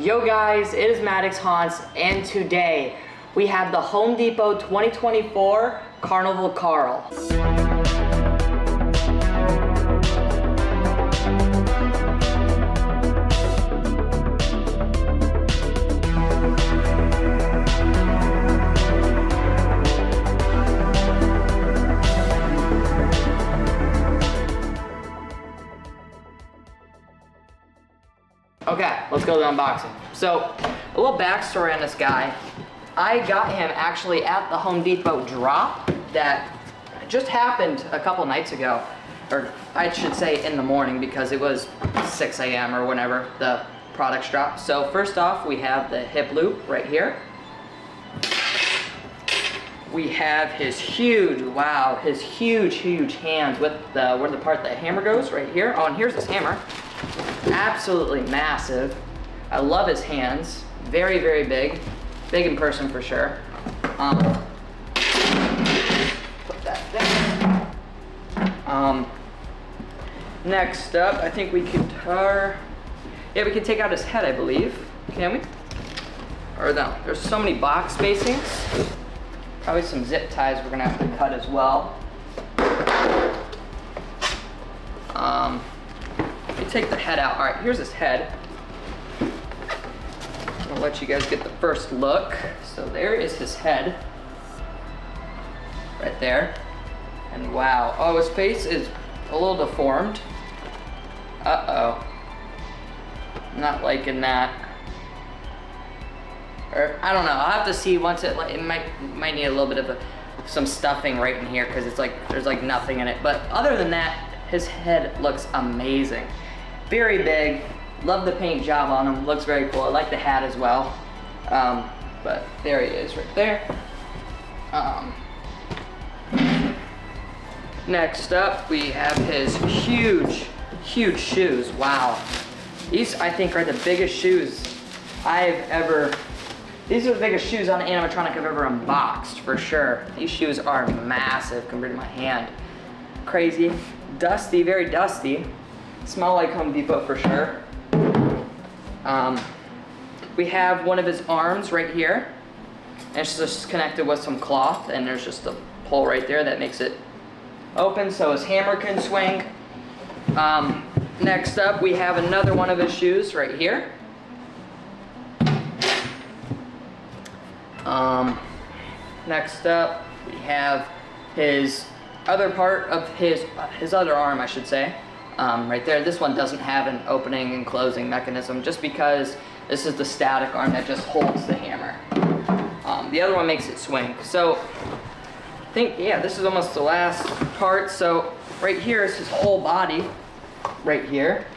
Yo guys, it is Maddox Hans, and today we have the Home Depot 2024 Carnival Carl. Okay, let's go to the unboxing. So, a little backstory on this guy. I got him actually at the Home Depot drop that just happened a couple nights ago. Or I should say in the morning because it was 6 a.m. or whenever the products dropped. So first off, we have the hip loop right here. We have his huge, wow, his huge hands with where the part that hammer goes right here. Oh, and here's his hammer. Absolutely massive. I love his hands. Very, very big. Big in person for sure. Put that there. Next up, I think we could, we can take out his head, I believe. Can we? Or no, there's so many box spacings. Probably some zip ties we're gonna have to cut as well. Let me take the head out. All right, here's his head. I'll let you guys get the first look. So there is his head. Right there. And wow, oh, his face is a little deformed. Uh-oh. Not liking that. Or, I don't know, I'll have to see once it might need a little bit of some stuffing right in here because it's like, there's like nothing in it. But other than that, his head looks amazing. Very big, love the paint job on him, looks very cool. I like the hat as well. But there he is right there. Next up, we have his huge shoes. Wow. These, I think, are the biggest shoes these are the biggest shoes on an animatronic I've ever unboxed, for sure. These shoes are massive compared to my hand. Crazy. Dusty, very dusty. Smell like Home Depot for sure. We have one of his arms right here. And it's just connected with some cloth, and there's just a hole right there that makes it open so his hammer can swing. Next up, we have another one of his shoes right here. Next up, we have his other part of his other arm, I should say, right there. This one doesn't have an opening and closing mechanism just because this is the static arm that just holds the hammer. The other one makes it swing. So I think, yeah, this is almost the last part. So right here is his whole body, right here.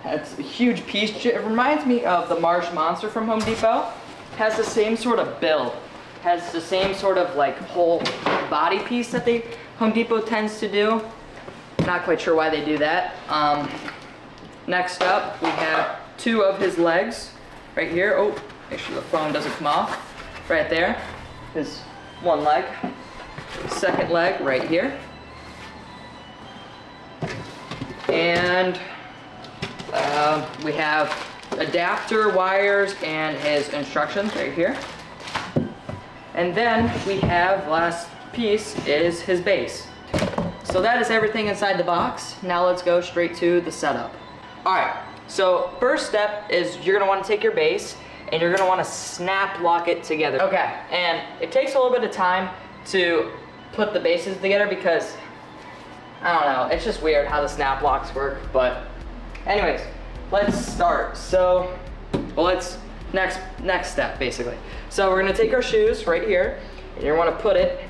It's a huge piece. It reminds me of the Marsh Monster from Home Depot. Has the same sort of build. Has the same sort of like whole body piece that Home Depot tends to do. Not quite sure why they do that. Next up, we have two of his legs right here. Oh, make sure the phone doesn't come off. Right there, his one leg. Second leg right here. And we have adapter wires and his instructions right here. And then we have, last piece is his base. So that is everything inside the box. Now let's go straight to the setup. All right, so first step is you're gonna wanna take your base and you're gonna wanna snap lock it together. Okay, and it takes a little bit of time to put the bases together because, I don't know, it's just weird how the snap locks work, but anyways, let's start. So, well, next step basically. So we're gonna take our shoes right here, and you wanna put it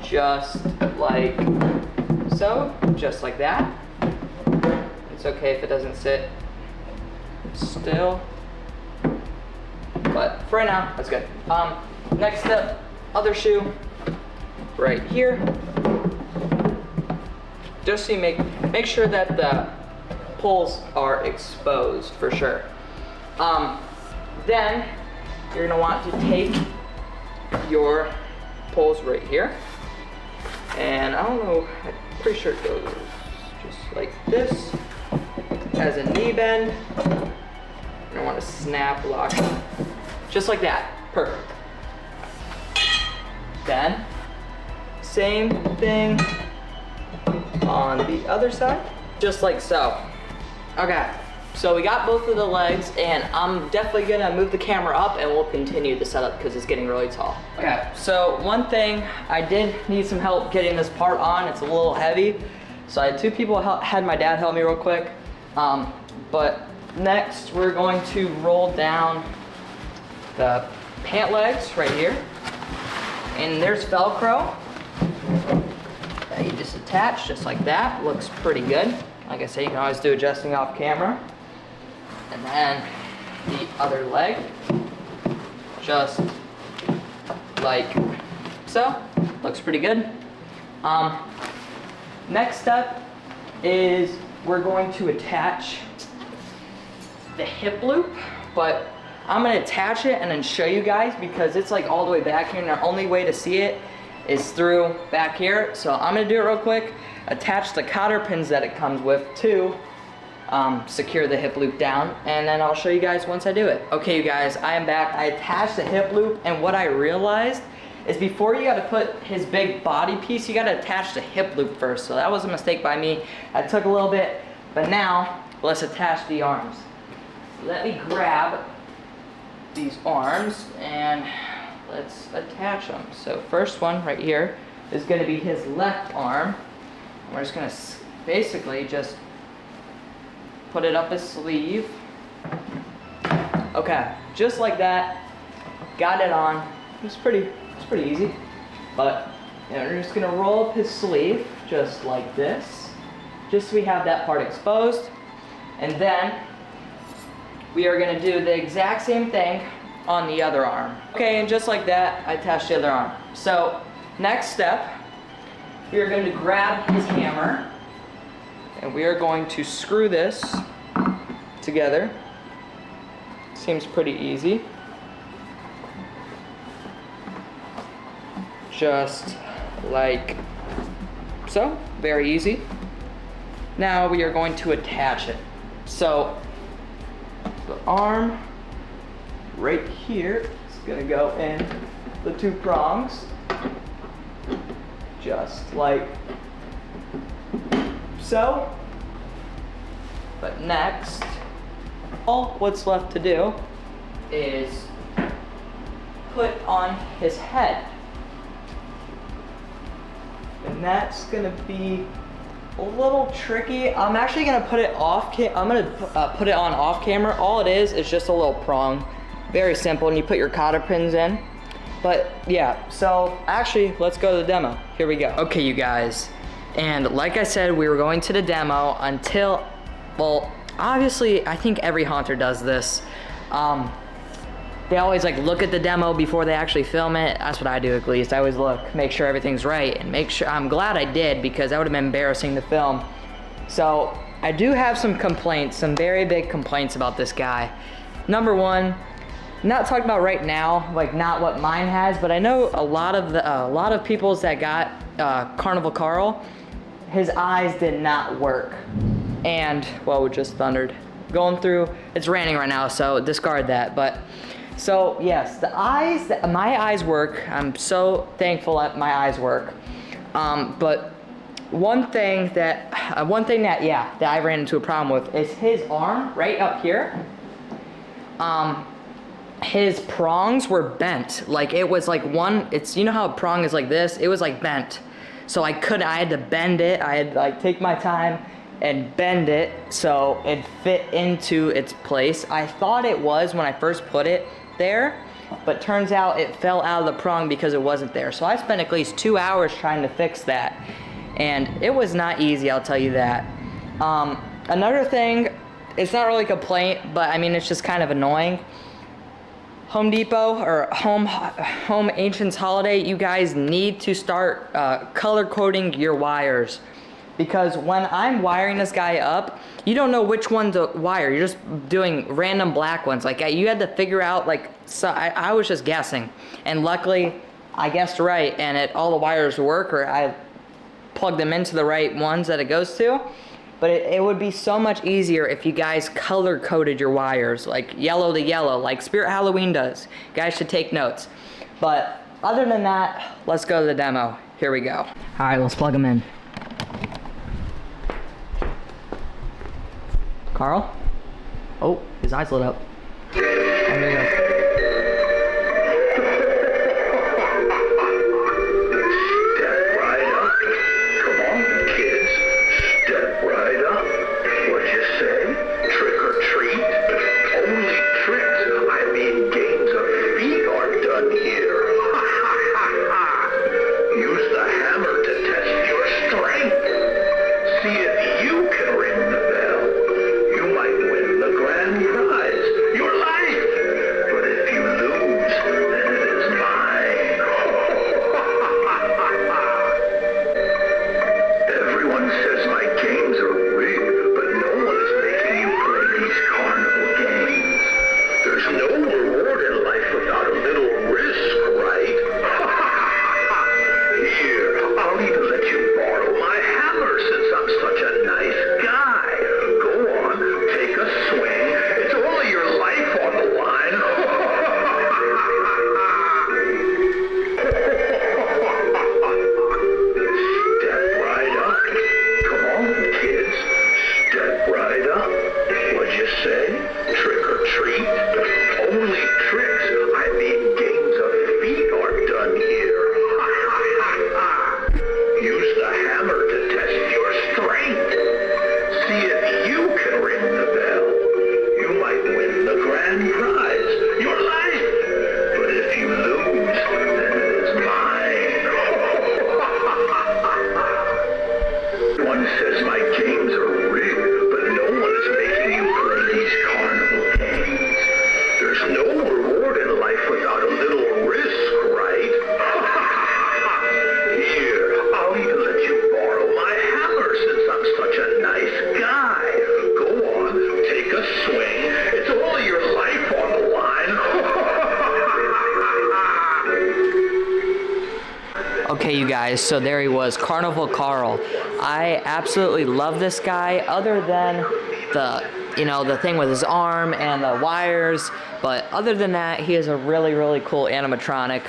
just like so, just like that. It's okay if it doesn't sit still, but for right now, that's good. Next step, other shoe right here. Just so you make sure that the poles are exposed for sure. Then you're gonna want to take your poles right here, and I don't know, I'm pretty sure it goes just like this. Has a knee bend, I want to snap lock. Just like that. Perfect. Then, same thing on the other side, just like so. Okay, so we got both of the legs, and I'm definitely gonna move the camera up and we'll continue the setup because it's getting really tall. Okay, so one thing, I did need some help getting this part on. It's a little heavy, so I had two people had my dad help me real quick. But next, we're going to roll down the pant legs right here. And there's Velcro that you just attach just like that. Looks pretty good. Like I said, you can always do adjusting off camera. And then the other leg, just like so. Looks pretty good. Next step is we're going to attach the hip loop, but I'm gonna attach it and then show you guys because it's like all the way back here and the only way to see it is through back here. So I'm gonna do it real quick, attach the cotter pins that it comes with to secure the hip loop down, and then I'll show you guys once I do it. Okay, you guys, I am back. I attached the hip loop, and what I realized is before you gotta put his big body piece, you gotta attach the hip loop first. So that was a mistake by me. That took a little bit, but now let's attach the arms. Let me grab these arms and let's attach them. So first one right here is going to be his left arm. We're just going to basically just put it up his sleeve. Okay, just like that. Got it on. It's pretty easy. But you know, we're just going to roll up his sleeve just like this, just so we have that part exposed. And then we are gonna do the exact same thing on the other arm. Okay, and just like that, I attached the other arm. So, next step, we are going to grab his hammer, and we are going to screw this together. Seems pretty easy. Just like so, very easy. Now we are going to attach it. So, the arm right here is gonna go in the two prongs, just like so. But next, all what's left to do is put on his head. And that's gonna be a little tricky. I'm actually gonna put it off. I'm gonna put it on off camera. All it is just a little prong, very simple, and you put your cotter pins in. But yeah, so actually, let's go to the demo. Here we go. Okay, you guys, and like I said, we were going to the demo until, well, obviously, I think every haunter does this. They always like look at the demo before they actually film it. That's what I do at least. I always look, make sure everything's right, and make sure, I'm glad I did because that would have been embarrassing to film. So I do have some complaints, some very big complaints about this guy. Number one, not talking about right now, like not what mine has, but I know a lot of people's that got Carnival Carl, his eyes did not work. And, well, we just thundered. Going through, it's raining right now, so discard that, but. So yes, my eyes work. I'm so thankful that my eyes work. But one thing that I ran into a problem with is his arm right up here. His prongs were bent. Like it was like one. It's, you know how a prong is like this. It was like bent. So I had to bend it. I had to like take my time and bend it so it fit into its place. I thought it was when I first put it there, but turns out it fell out of the prong because it wasn't there. So I spent at least 2 hours trying to fix that, and it was not easy, I'll tell you that. Another thing, it's not really a complaint, but I mean it's just kind of annoying. Home Depot or Home Ancients Holiday, you guys need to start color coding your wires. Because when I'm wiring this guy up, you don't know which one to wire. You're just doing random black ones. Like you had to figure out, like, so I was just guessing. And luckily, I guessed right, and all the wires work, or I plugged them into the right ones that it goes to. but it would be so much easier if you guys color coded your wires, like yellow to yellow, like Spirit Halloween does. You guys should take notes. But other than that, let's go to the demo. Here we go. All right, let's plug them in. Carl? Oh, his eyes lit up. Oh, there you go. Step right up. Come on, kids. Step right up. What'd you say? Trick or treat? Only tricks, I mean games of feet are done here. Use the hammer to test your strength. See if you can ring the bell. You might win the grand prize, your life. But if you lose, then it is mine. Everyone says my games are rigged, but no one is making you play these carnival games. There's no reward in life without a little risk, right? Here, I'll even let you borrow my hammer since I'm such a nice guy. Go on, take a swing. It's only your life on the line. Step right up. Come on, kids. Step right up. What'd you say? Trick or treat? Only tricks, I mean games of feet are done here. Use the hammer to test your strength. See if you can ring the bell. You might win the grand prize, your life. But if you lose, then it is mine. One says my games are rigged, but no one is making you play these carnival games. There's no reward in life without a little risk, right? Here, I'll even let you borrow my hammer since I'm such a nice guy. Go on, take a swing. It's only your life on the line. Okay, you guys, so there he was, Carnival Carl. I absolutely love this guy, other than the thing with his arm and the wires. But other than that, he is a really, really cool animatronic.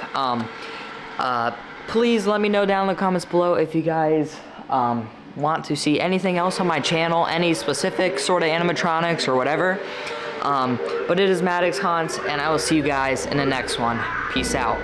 Please let me know down in the comments below if you guys want to see anything else on my channel, any specific sort of animatronics or whatever. But it is Maddox Hunt, and I will see you guys in the next one. Peace out.